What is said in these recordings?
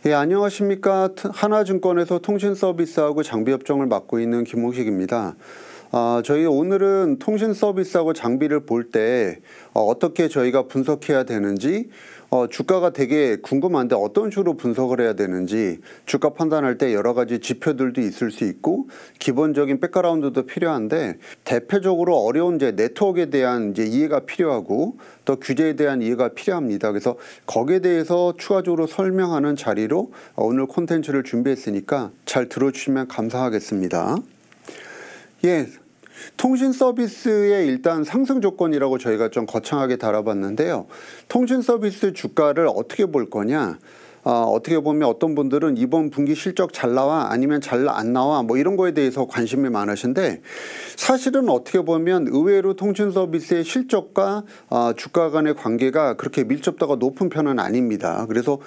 예, 안녕하십니까. 하나증권에서 통신서비스하고 장비업종을 맡고 있는 김홍식입니다. 저희 오늘은 통신서비스하고 장비를 볼 때 어떻게 저희가 분석해야 되는지, 주가가 되게 궁금한데 어떤 식으로 분석을 해야 되는지, 주가 판단할 때 여러 가지 지표들도 있을 수 있고 기본적인 백그라운드도 필요한데, 대표적으로 어려운 이제 네트워크에 대한 이제 이해가 필요하고 또 규제에 대한 이해가 필요합니다. 그래서 거기에 대해서 추가적으로 설명하는 자리로 오늘 콘텐츠를 준비했으니까 잘 들어주시면 감사하겠습니다. 예, 통신 서비스의 일단 상승 조건이라고 저희가 좀 거창하게 다뤄봤는데요. 통신 서비스 주가를 어떻게 볼 거냐? 어떻게 보면 어떤 분들은 이번 분기 실적 잘 나와 아니면 잘 안 나와 뭐 이런 거에 대해서 관심이 많으신데, 사실은 어떻게 보면 의외로 통신 서비스의 실적과 주가 간의 관계가 그렇게 밀접도가 높은 편은 아닙니다. 그래서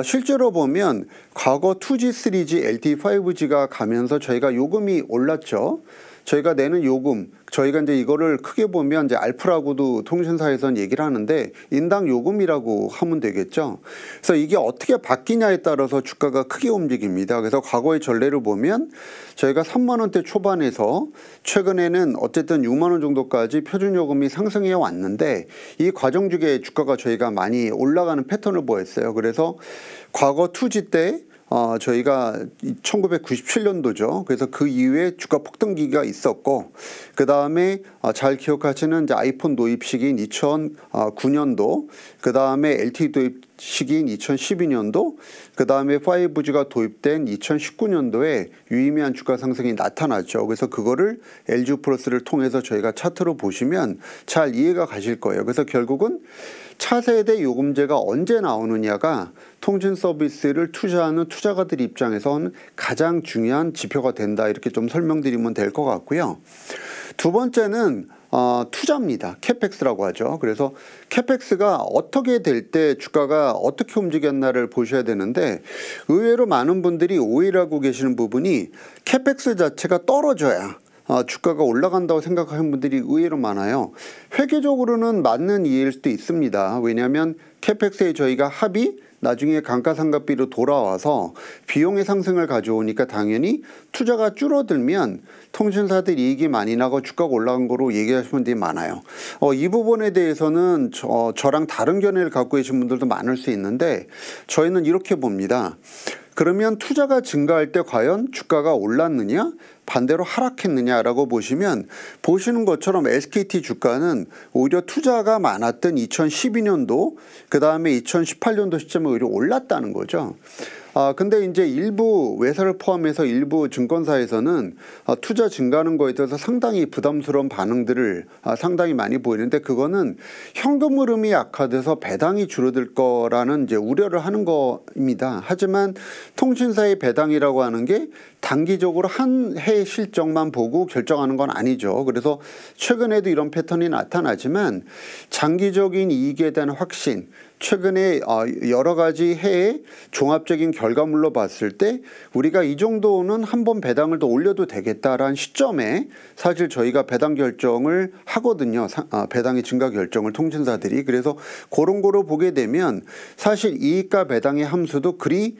실제로 보면 과거 2G, 3G, LTE, 5G가 가면서 저희가 요금이 올랐죠. 저희가 내는 요금, 저희가 이제 이거를 크게 보면 이제 알프라고도 통신사에서는 얘기를 하는데 인당 요금이라고 하면 되겠죠. 그래서 이게 어떻게 바뀌냐에 따라서 주가가 크게 움직입니다. 그래서 과거의 전례를 보면 저희가 3만 원대 초반에서 최근에는 어쨌든 6만 원 정도까지 표준 요금이 상승해 왔는데, 이 과정 중에 주가가 저희가 많이 올라가는 패턴을 보였어요. 그래서 과거 2G 때 저희가 1997년도죠. 그래서 그 이후에 주가 폭등기가 있었고, 그 다음에 잘 기억하시는 이제 아이폰 도입 시기인 2009년도, 그 다음에 LTE 도입 시기인 2012년도, 그 다음에 5G가 도입된 2019년도에 유의미한 주가 상승이 나타났죠. 그래서 그거를 LG 플러스를 통해서 저희가 차트로 보시면 잘 이해가 가실 거예요. 그래서 결국은 차세대 요금제가 언제 나오느냐가 통신 서비스를 투자하는 투자가들 입장에선 가장 중요한 지표가 된다, 이렇게 좀 설명드리면 될 것 같고요. 두 번째는 투자입니다. 캐펙스라고 하죠. 그래서 캐펙스가 어떻게 될 때 주가가 어떻게 움직였나를 보셔야 되는데, 의외로 많은 분들이 오해를 하고 계시는 부분이 캐펙스 자체가 떨어져야 주가가 올라간다고 생각하는 분들이 의외로 많아요. 회계적으로는 맞는 이해일 수도 있습니다. 왜냐하면 캐펙스에 저희가 합이 나중에 감가상각비로 돌아와서 비용의 상승을 가져오니까 당연히 투자가 줄어들면 통신사들 이익이 많이 나고 주가가 올라간 거로 얘기하시는 분들이 많아요. 이 부분에 대해서는 저랑 다른 견해를 갖고 계신 분들도 많을 수 있는데, 저희는 이렇게 봅니다. 그러면 투자가 증가할 때 과연 주가가 올랐느냐 반대로 하락했느냐라고 보시면, 보시는 것처럼 SKT 주가는 오히려 투자가 많았던 2012년도 그 다음에 2018년도 시점에 오히려 올랐다는 거죠. 근데 이제 일부 외사를 포함해서 일부 증권사에서는 투자 증가하는 거에 대해서 상당히 부담스러운 반응들을 상당히 많이 보이는데, 그거는 현금 흐름이 악화돼서 배당이 줄어들 거라는 이제 우려를 하는 겁니다. 하지만 통신사의 배당이라고 하는 게 단기적으로 한 해 실적만 보고 결정하는 건 아니죠. 그래서 최근에도 이런 패턴이 나타나지만 장기적인 이익에 대한 확신, 최근에 여러 가지 해의 종합적인 결과물로 봤을 때 우리가 이 정도는 한번 배당을 더 올려도 되겠다라는 시점에 사실 저희가 배당 결정을 하거든요. 배당의 증가 결정을 통신사들이. 그래서 그런 거로 보게 되면 사실 이익과 배당의 함수도 그리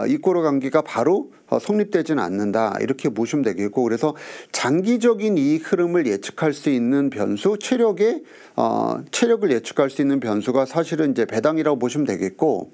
이꼬르 관계가 바로 성립되지는 않는다, 이렇게 보시면 되겠고, 그래서 장기적인 이익 흐름을 예측할 수 있는 변수, 체력을 예측할 수 있는 변수가 사실은 이제 배당이라고 보시면 되겠고,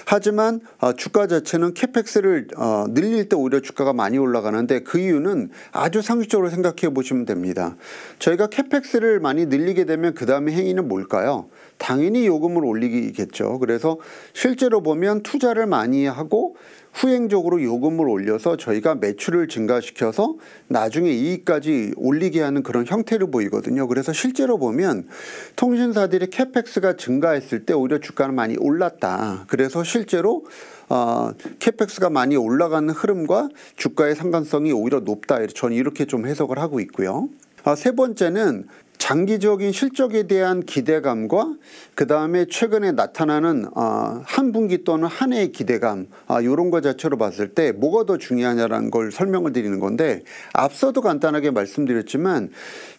하지만 주가 자체는 캐펙스를 늘릴 때 오히려 주가가 많이 올라가는데, 그 이유는 아주 상식적으로 생각해 보시면 됩니다. 저희가 캐펙스를 많이 늘리게 되면 그 다음에 행위는 뭘까요? 당연히 요금을 올리겠죠. 그래서 실제로 보면 투자를 많이 하고 후행적으로 요금을 올려서 저희가 매출을 증가시켜서 나중에 이익까지 올리게 하는 그런 형태를 보이거든요. 그래서 실제로 보면 통신사들의 캐펙스가 증가했을 때 오히려 주가는 많이 올랐다. 그래서 실제로 캐펙스가 많이 올라가는 흐름과 주가의 상관성이 오히려 높다. 저는 이렇게 좀 해석을 하고 있고요. 세 번째는 장기적인 실적에 대한 기대감과 그 다음에 최근에 나타나는 한 분기 또는 한 해의 기대감 이런 것 자체로 봤을 때 뭐가 더 중요하냐라는 걸 설명을 드리는 건데 앞서도 간단하게 말씀드렸지만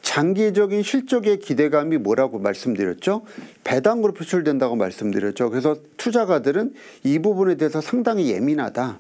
장기적인 실적의 기대감이 뭐라고 말씀드렸죠? 배당으로 표출된다고 말씀드렸죠. 그래서 투자가들은 이 부분에 대해서 상당히 예민하다.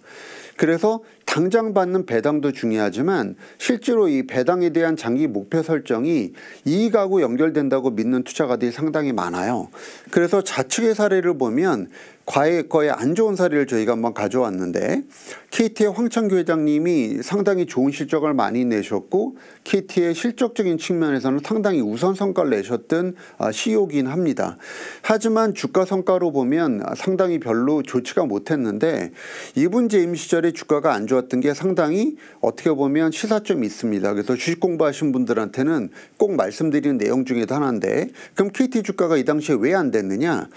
그래서 당장 받는 배당도 중요하지만 실제로 이 배당에 대한 장기 목표 설정이 이익하고 연결된다고 믿는 투자가들이 상당히 많아요. 그래서 좌측의 사례를 보면 거의 안 좋은 사례를 저희가 한번 가져왔는데 KT의 황창규 회장님이 상당히 좋은 실적을 많이 내셨고 KT의 실적적인 측면에서는 상당히 우선 성과를 내셨던 CEO이긴 합니다. 하지만 주가 성과로 보면 상당히 별로 좋지가 못했는데 이분 재임 시절에 주가가 안 좋았던 게 상당히 어떻게 보면 시사점이 있습니다. 그래서 주식 공부하신 분들한테는 꼭 말씀드리는 내용 중에도 하나인데 그럼 KT 주가가 이 당시에 왜 안 됐느냐?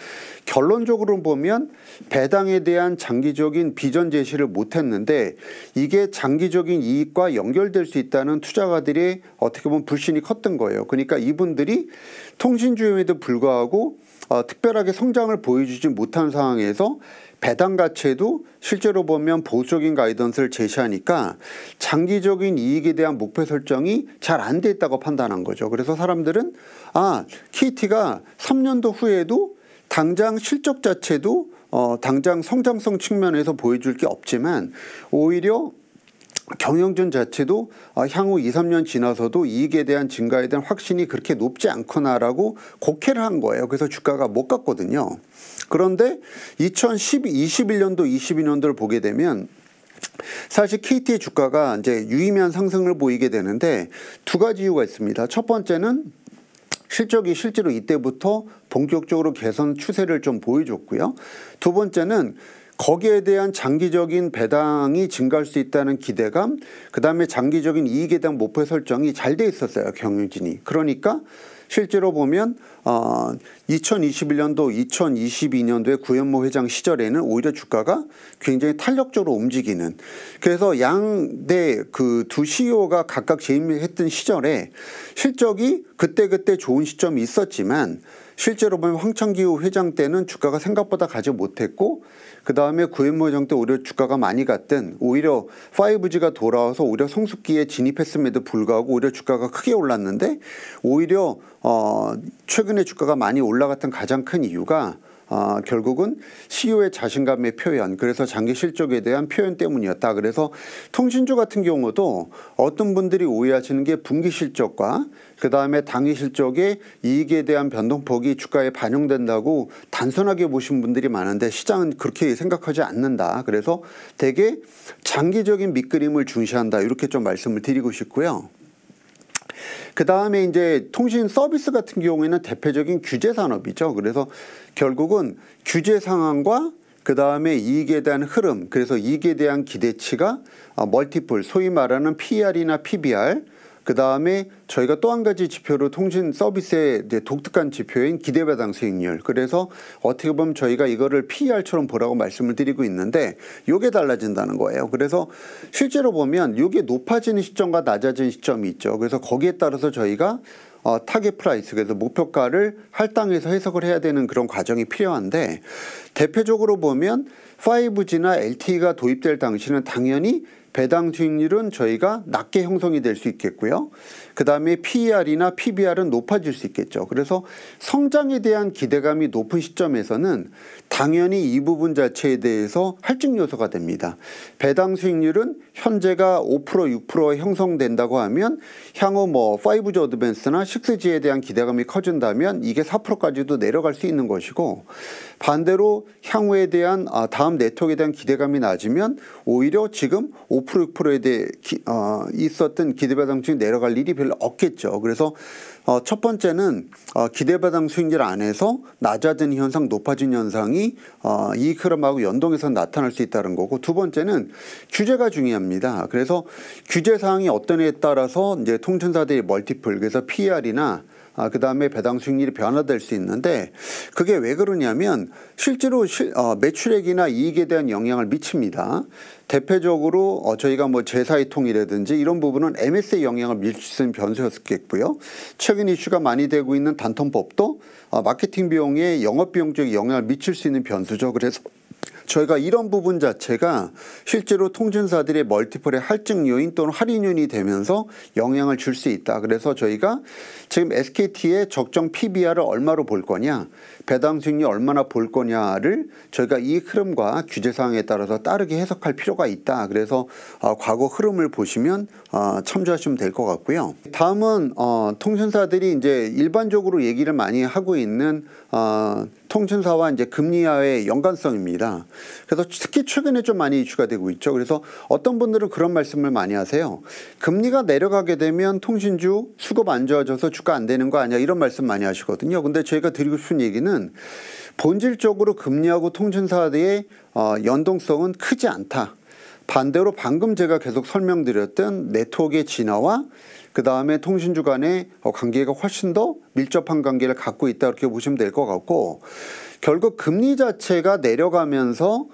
결론적으로 보면 배당에 대한 장기적인 비전 제시를 못했는데 이게 장기적인 이익과 연결될 수 있다는 투자가들의 어떻게 보면 불신이 컸던 거예요. 그러니까 이분들이 통신주임에도 불구하고 특별하게 성장을 보여주지 못한 상황에서 배당 가치에도 실제로 보면 보수적인 가이던스를 제시하니까 장기적인 이익에 대한 목표 설정이 잘 안 돼 있다고 판단한 거죠. 그래서 사람들은 KT가 3년도 후에도 당장 실적 자체도 당장 성장성 측면에서 보여줄 게 없지만 오히려 경영진 자체도 향후 2, 3년 지나서도 이익에 대한 증가에 대한 확신이 그렇게 높지 않구나라고 곡해를 한 거예요. 그래서 주가가 못 갔거든요. 그런데 2021년도, 22년도를 보게 되면 사실 KT의 주가가 이제 유의미한 상승을 보이게 되는데 두 가지 이유가 있습니다. 첫 번째는 실적이 실제로 이때부터 본격적으로 개선 추세를 좀 보여줬고요. 두 번째는 거기에 대한 장기적인 배당이 증가할 수 있다는 기대감, 그 다음에 장기적인 이익에 대한 목표 설정이 잘 돼 있었어요, 경영진이. 그러니까 실제로 보면 2021년도, 2022년도에 구현모 회장 시절에는 오히려 주가가 굉장히 탄력적으로 움직이는, 그래서 양대 그 두 CEO가 각각 재임했던 시절에 실적이 그때 좋은 시점이 있었지만 실제로 보면 황창기우 회장 때는 주가가 생각보다 가지 못했고 그 다음에 구현모 회장 때 오히려 주가가 많이 갔던, 오히려 5G가 돌아와서 오히려 성숙기에 진입했음에도 불구하고 오히려 주가가 크게 올랐는데 오히려 최근에 주가가 많이 올라갔던 가장 큰 이유가 결국은 CEO의 자신감의 표현, 그래서 장기 실적에 대한 표현 때문이었다. 그래서 통신주 같은 경우도 어떤 분들이 오해하시는 게 분기 실적과 그 다음에 당기 실적의 이익에 대한 변동폭이 주가에 반영된다고 단순하게 보신 분들이 많은데 시장은 그렇게 생각하지 않는다. 그래서 되게 장기적인 밑그림을 중시한다. 이렇게 좀 말씀을 드리고 싶고요. 그 다음에 이제 통신 서비스 같은 경우에는 대표적인 규제 산업이죠. 그래서 결국은 규제 상황과 그 다음에 이익에 대한 흐름, 그래서 이익에 대한 기대치가 멀티플, 소위 말하는 PER이나 PBR, 그 다음에 저희가 또 한 가지 지표로 통신 서비스의 이제 독특한 지표인 기대배당 수익률, 그래서 어떻게 보면 저희가 이거를 PER처럼 보라고 말씀을 드리고 있는데 이게 달라진다는 거예요. 그래서 실제로 보면 이게 높아지는 시점과 낮아지는 시점이 있죠. 그래서 거기에 따라서 저희가 타겟 프라이스, 그래서 목표가를 할당해서 해석을 해야 되는 그런 과정이 필요한데 대표적으로 보면 5G나 LTE가 도입될 당시는 당연히 배당 수익률은 저희가 낮게 형성이 될 수 있겠고요. 그 다음에 PER이나 PBR은 높아질 수 있겠죠. 그래서 성장에 대한 기대감이 높은 시점에서는 당연히 이 부분 자체에 대해서 할증 요소가 됩니다. 배당 수익률은 현재가 5%, 6% 형성된다고 하면 향후 5G 어드밴스나 6G에 대한 기대감이 커진다면 이게 4%까지도 내려갈 수 있는 것이고, 반대로 향후에 대한 다음 네트워크에 대한 기대감이 낮으면 오히려 지금 5%, 6%에 대해 있었던 기대배당 수익이 내려갈 일이 별로 없겠죠. 그래서 첫 번째는 기대배당 수익률 안에서 낮아지는 현상, 높아진 현상이 이익 흐름하고 연동해서 나타날 수 있다는 거고, 두 번째는 규제가 중요합니다. 그래서 규제 사항이 어떤 애에 따라서 이제 통신사들이 멀티플, 그래서 PER이나 그다음에 배당 수익률이 변화될 수 있는데 그게 왜 그러냐면 실제로 매출액이나 이익에 대한 영향을 미칩니다. 대표적으로 저희가 뭐 제사이통이라든지 이런 부분은 MS에 영향을 미칠 수 있는 변수였겠고요. 최근 이슈가 많이 되고 있는 단통법도 마케팅 비용에 영업 비용 쪽에 영향을 미칠 수 있는 변수죠. 그래서 저희가 이런 부분 자체가 실제로 통신사들의 멀티플의 할증 요인 또는 할인 요인이 되면서 영향을 줄 수 있다. 그래서 저희가 지금 SKT의 적정 PBR을 얼마로 볼 거냐, 배당 수익률 얼마나 볼 거냐를 저희가 이 흐름과 규제 사항에 따라서 따르게 해석할 필요가 있다. 그래서 과거 흐름을 보시면 참조하시면 될 것 같고요. 다음은 통신사들이 이제 일반적으로 얘기를 많이 하고 있는 통신사와 이제 금리와의 연관성입니다. 그래서 특히 최근에 좀 많이 이슈가 되고 있죠. 그래서 어떤 분들은 그런 말씀을 많이 하세요. 금리가 내려가게 되면 통신주 수급 안 좋아져서 주가 안 되는 거 아니야, 이런 말씀 많이 하시거든요. 근데 저희가 드리고 싶은 얘기는 본질적으로 금리하고 통신사의 연동성은 크지 않다. 반대로 방금 제가 계속 설명드렸던 네트워크의 진화와 그 다음에 통신주 간의 관계가 훨씬 더 밀접한 관계를 갖고 있다, 이렇게 보시면 될 것 같고, 결국 금리 자체가 내려가면서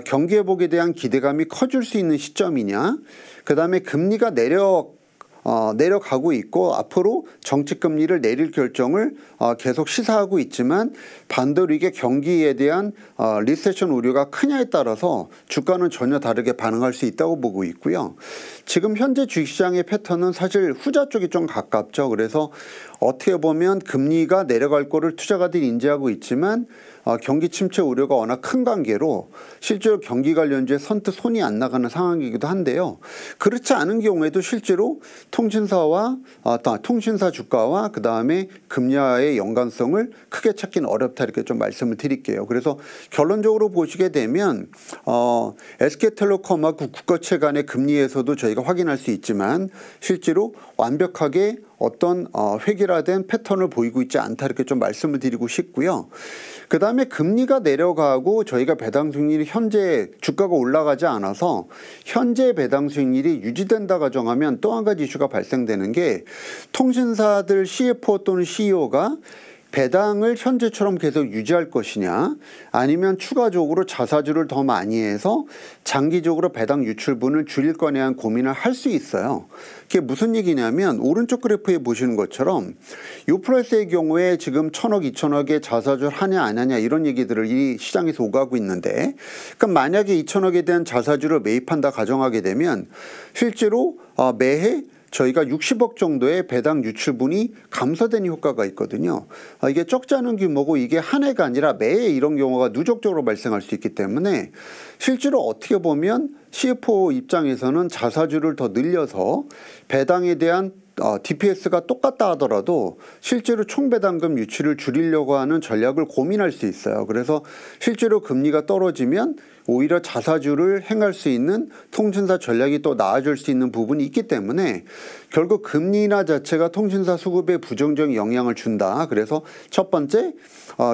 경기 회복에 대한 기대감이 커질 수 있는 시점이냐, 그 다음에 금리가 내려가고 있고 앞으로 정책금리를 내릴 결정을 계속 시사하고 있지만 반대로 이게 경기에 대한 리세션 우려가 크냐에 따라서 주가는 전혀 다르게 반응할 수 있다고 보고 있고요. 지금 현재 주식시장의 패턴은 사실 후자 쪽이 좀 가깝죠. 그래서 어떻게 보면 금리가 내려갈 거를 투자가들이 인지하고 있지만 경기 침체 우려가 워낙 큰 관계로 실제로 경기 관련주에 선뜻 손이 안 나가는 상황이기도 한데요. 그렇지 않은 경우에도 실제로 통신사 주가와 그 다음에 금리와의 연관성을 크게 찾기는 어렵다, 이렇게 좀 말씀을 드릴게요. 그래서 결론적으로 보시게 되면 SK텔레콤하고 국거채 간의 금리에서도 저희가 확인할 수 있지만 실제로 완벽하게 어떤 획일화된 패턴을 보이고 있지 않다, 이렇게 좀 말씀을 드리고 싶고요. 그 다음에 금리가 내려가고 저희가 배당 수익률이 현재 주가가 올라가지 않아서 현재 배당 수익률이 유지된다 가정하면 또 한 가지 이슈가 발생되는 게 통신사들 CFO 또는 CEO가 배당을 현재처럼 계속 유지할 것이냐, 아니면 추가적으로 자사주를 더 많이 해서 장기적으로 배당 유출분을 줄일 거냐에 대한 고민을 할 수 있어요. 그게 무슨 얘기냐면 오른쪽 그래프에 보시는 것처럼 요플러스의 경우에 지금 1,000억, 2,000억의 자사주를 하냐 안 하냐 이런 얘기들을 이 시장에서 오가고 있는데, 그럼 만약에 2,000억에 대한 자사주를 매입한다 가정하게 되면 실제로 매해 저희가 60억 정도의 배당 유출분이 감소되는 효과가 있거든요. 이게 적지 않은 규모고 이게 한 해가 아니라 매해 이런 경우가 누적적으로 발생할 수 있기 때문에 실제로 어떻게 보면 CFO 입장에서는 자사주를 더 늘려서 배당에 대한 DPS가 똑같다 하더라도 실제로 총배당금 유출을 줄이려고 하는 전략을 고민할 수 있어요. 그래서 실제로 금리가 떨어지면 오히려 자사주를 행할 수 있는 통신사 전략이 또 나아질 수 있는 부분이 있기 때문에 결국 금리 인하 자체가 통신사 수급에 부정적인 영향을 준다. 그래서 첫 번째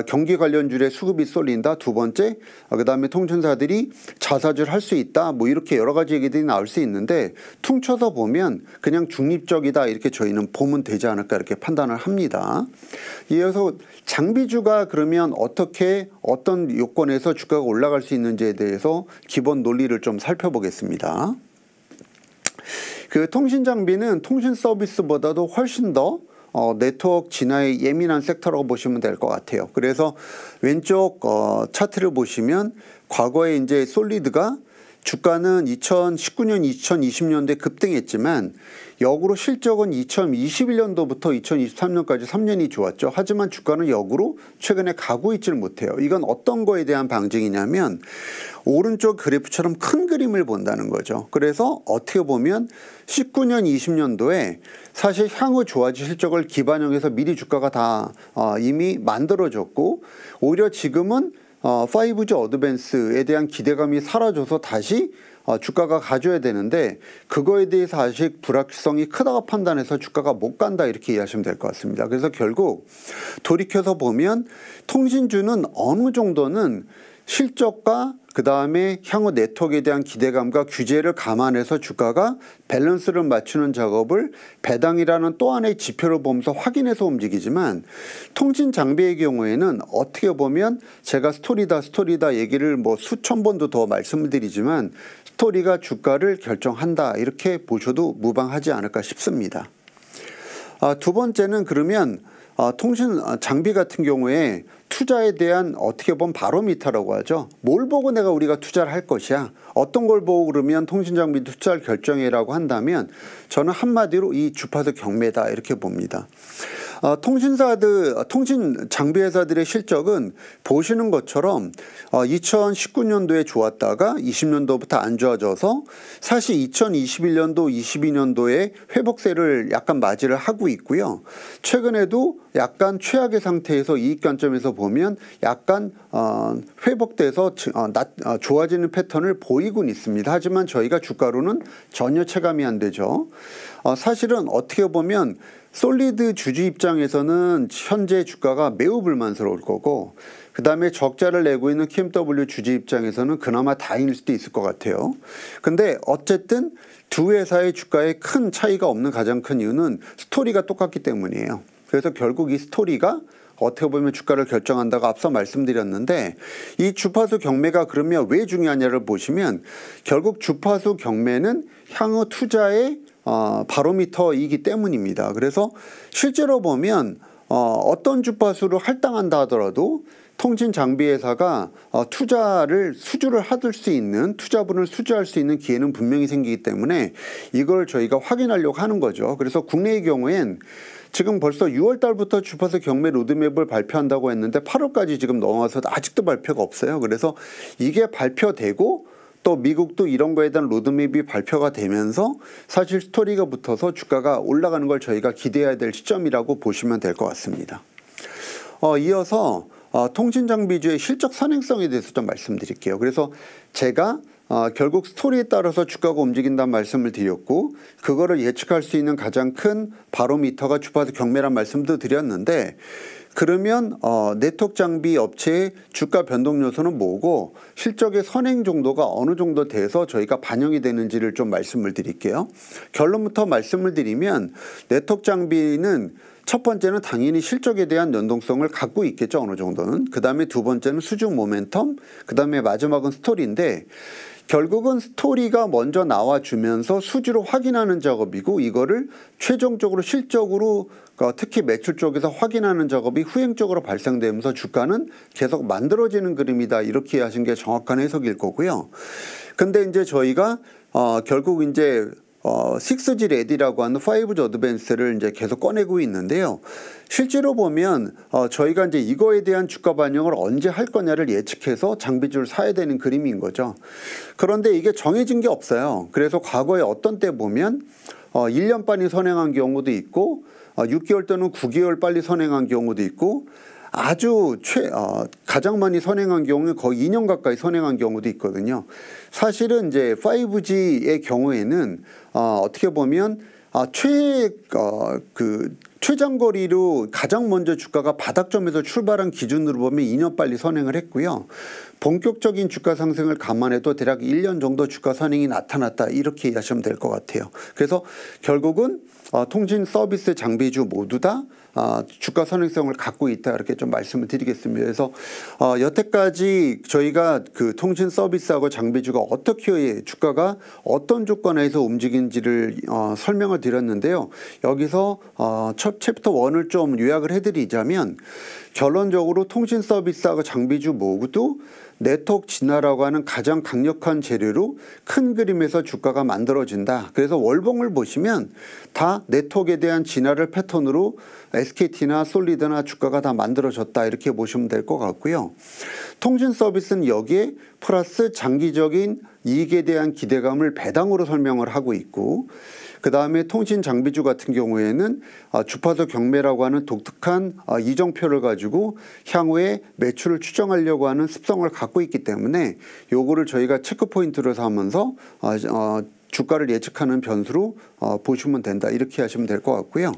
경기 관련주의 수급이 쏠린다. 두 번째 그 다음에 통신사들이 자사주를 할 수 있다. 뭐 이렇게 여러 가지 얘기들이 나올 수 있는데 퉁쳐서 보면 그냥 중립적이다, 이렇게 저희는 보면 되지 않을까, 이렇게 판단을 합니다. 이어서 장비주가 그러면 어떤 요건에서 주가가 올라갈 수 있는지에 대해서 기본 논리를 좀 살펴보겠습니다. 그 통신 장비는 통신 서비스보다도 훨씬 더 네트워크 진화에 예민한 섹터라고 보시면 될 것 같아요. 그래서 왼쪽 차트를 보시면 과거에 이제 솔리드가 주가는 2019년, 2020년도에 급등했지만 역으로 실적은 2021년도부터 2023년까지 3년이 좋았죠. 하지만 주가는 역으로 최근에 가고 있지를 못해요. 이건 어떤 거에 대한 방증이냐면 오른쪽 그래프처럼 큰 그림을 본다는 거죠. 그래서 어떻게 보면 19년, 20년도에 사실 향후 좋아질 실적을 기반형해서 미리 주가가 다 이미 만들어졌고, 오히려 지금은 5G 어드밴스에 대한 기대감이 사라져서 다시 주가가 가져야 되는데 그거에 대해서 아직 불확실성이 크다고 판단해서 주가가 못 간다, 이렇게 이해하시면 될 것 같습니다. 그래서 결국 돌이켜서 보면 통신주는 어느 정도는 실적과 그 다음에 향후 네트워크에 대한 기대감과 규제를 감안해서 주가가 밸런스를 맞추는 작업을 배당이라는 또 하나의 지표를 보면서 확인해서 움직이지만 통신 장비의 경우에는 어떻게 보면 제가 스토리다 얘기를 뭐 수천 번도 더 말씀을 드리지만 스토리가 주가를 결정한다 이렇게 보셔도 무방하지 않을까 싶습니다. 두 번째는 그러면 통신 장비 같은 경우에 투자에 대한 어떻게 보면 바로미터라고 하죠. 뭘 보고 우리가 투자를 할 것이야. 어떤 걸 보고 그러면 통신 장비 투자를 결정해라고 한다면 저는 한마디로 이 주파수 경매다 이렇게 봅니다. 통신 장비 회사들의 실적은 보시는 것처럼 2019년도에 좋았다가 20년도부터 안 좋아져서 사실 2021년도, 22년도에 회복세를 약간 맞이를 하고 있고요. 최근에도 약간 최악의 상태에서 이익 관점에서 보면 약간 회복돼서 좋아지는 패턴을 보이곤 있습니다. 하지만 저희가 주가로는 전혀 체감이 안 되죠. 사실은 어떻게 보면 솔리드 주주 입장에서는 현재 주가가 매우 불만스러울 거고 그 다음에 적자를 내고 있는 KMW 주주 입장에서는 그나마 다행일 수도 있을 것 같아요. 근데 어쨌든 두 회사의 주가에 큰 차이가 없는 가장 큰 이유는 스토리가 똑같기 때문이에요. 그래서 결국 이 스토리가 어떻게 보면 주가를 결정한다고 앞서 말씀드렸는데 이 주파수 경매가 그러면 왜 중요하냐를 보시면 결국 주파수 경매는 향후 투자의 바로미터이기 때문입니다. 그래서 실제로 보면 어떤 주파수로 할당한다 하더라도 통신 장비 회사가 수주를 받을 수 있는 투자분을 수주할 수 있는 기회는 분명히 생기기 때문에 이걸 저희가 확인하려고 하는 거죠. 그래서 국내의 경우엔 지금 벌써 6월 달부터 주파수 경매 로드맵을 발표한다고 했는데 8월까지 지금 넘어와서 아직도 발표가 없어요. 그래서 이게 발표되고 또 미국도 이런 거에 대한 로드맵이 발표가 되면서 사실 스토리가 붙어서 주가가 올라가는 걸 저희가 기대해야 될 시점이라고 보시면 될 것 같습니다. 이어서 통신장비주의 실적 선행성에 대해서 좀 말씀드릴게요. 그래서 제가 결국 스토리에 따라서 주가가 움직인다는 말씀을 드렸고 그거를 예측할 수 있는 가장 큰 바로미터가 주파수 경매란 말씀도 드렸는데 그러면 네트워크 장비 업체의 주가 변동 요소는 뭐고 실적의 선행 정도가 어느 정도 돼서 저희가 반영이 되는지를 좀 말씀을 드릴게요. 결론부터 말씀을 드리면 네트워크 장비는 첫 번째는 당연히 실적에 대한 연동성을 갖고 있겠죠. 어느 정도는. 그 다음에 두 번째는 수준 모멘텀, 그 다음에 마지막은 스토리인데 결국은 스토리가 먼저 나와주면서 수주로 확인하는 작업이고 이거를 최종적으로 실적으로 특히 매출 쪽에서 확인하는 작업이 후행적으로 발생되면서 주가는 계속 만들어지는 그림이다 이렇게 하신 게 정확한 해석일 거고요. 근데 이제 저희가 결국 이제 6G 레디라고 하는 5G 어드밴스를 이제 계속 꺼내고 있는데요. 실제로 보면 저희가 이제 이거에 대한 주가 반영을 언제 할 거냐를 예측해서 장비주를 사야 되는 그림인 거죠. 그런데 이게 정해진 게 없어요. 그래서 과거에 어떤 때 보면 1년 빨리 선행한 경우도 있고 6개월 또는 9개월 빨리 선행한 경우도 있고 아주 가장 많이 선행한 경우는 거의 2년 가까이 선행한 경우도 있거든요. 사실은 이제 5G의 경우에는 어떻게 보면 최장거리로 가장 먼저 주가가 바닥점에서 출발한 기준으로 보면 2년 빨리 선행을 했고요. 본격적인 주가 상승을 감안해도 대략 1년 정도 주가 선행이 나타났다 이렇게 이해하시면 될 것 같아요. 그래서 결국은 통신 서비스 장비주 모두 다 주가 선행성을 갖고 있다 이렇게 좀 말씀을 드리겠습니다. 그래서 여태까지 저희가 그 통신 서비스하고 장비주가 어떻게 주가가 어떤 조건에서 움직인지를 설명을 드렸는데요. 여기서 첫 챕터 1을 좀 요약을 해드리자면 결론적으로 통신 서비스하고 장비주 모두 네트워크 진화라고 하는 가장 강력한 재료로 큰 그림에서 주가가 만들어진다. 그래서 월봉을 보시면 다 네트워크에 대한 진화를 패턴으로 SKT나 솔리드나 주가가 다 만들어졌다 이렇게 보시면 될 것 같고요. 통신 서비스는 여기에 플러스 장기적인 이익에 대한 기대감을 배당으로 설명을 하고 있고 그 다음에 통신 장비주 같은 경우에는 주파수 경매라고 하는 독특한 이정표를 가지고 향후에 매출을 추정하려고 하는 습성을 갖고 있기 때문에 요거를 저희가 체크포인트로 삼으면서 주가를 예측하는 변수로 보시면 된다 이렇게 하시면 될 것 같고요.